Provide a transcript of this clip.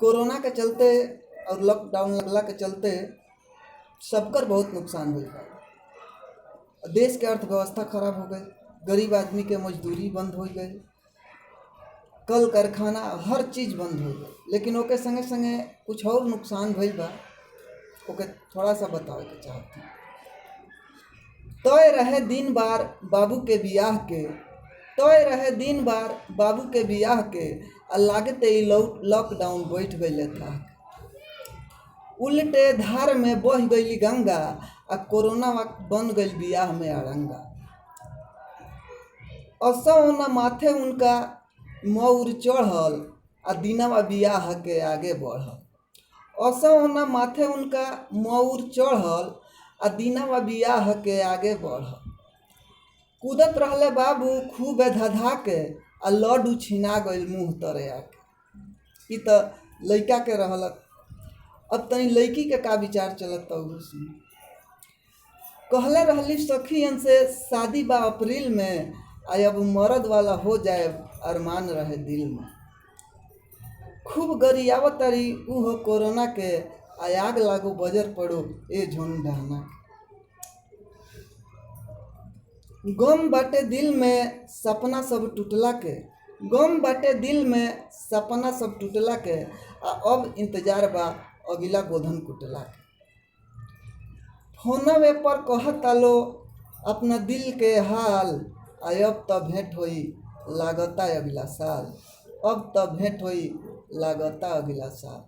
Corona के चलते और लॉकडाउन लगला के चलते सबकर बहुत नुकसान हुई बा। देश के अर्थव्यवस्था खराब हो गई, गरीब आदमी के मजदूरी बंद हो गई, कल कारखाना हर चीज़ बंद हो गई। लेकिन ओके संगे संगे कुछ और नुकसान भइल बा, ओके थोड़ा सा बतावे के चाहती। तय रहे दिन बार बाबू के बियाह के, तय रहे दिन बार बाबू के बियाह के, आ लागते ही लॉकडाउन बैठ गई था। उल्टे धार में बह गई गंगा, आ कोरोना बन गई बियाह में अड़ंगा। असो न माथे उनका मौर चढ़ल, आ दिनवा बियाह के आगे बढ़ल। असो न माथे उनका मौर चढ़ल, आ दिनवा बियाह के आगे बढ़ल। कूदत रहले बाबू खूब धधा के, आ लड्डू छिना गई मुँह तरे आके। ई तो लइका के रहल। अब तनी लड़की के का विचार चलत सुन। कहले रहली सखियन से शादी बा अप्रैल में, अब मरद वाला हो जाए अरमान रहे दिल में। खूब गरियावत तारी उहो कोरोना के, आग लागो बजर पड़ो ए झोंडाना। गम बाटे दिल में सपना सब टूटला के, गम बाटे दिल में सपना सब टूटला के, अब इंतजार बा अगिला गोधन कुटला के। फोनवे पर कहता लो अपना दिल के हाल, अब तो भेंट होई लागता अगला साल, अब तो भेंट होई लागता अगला साल।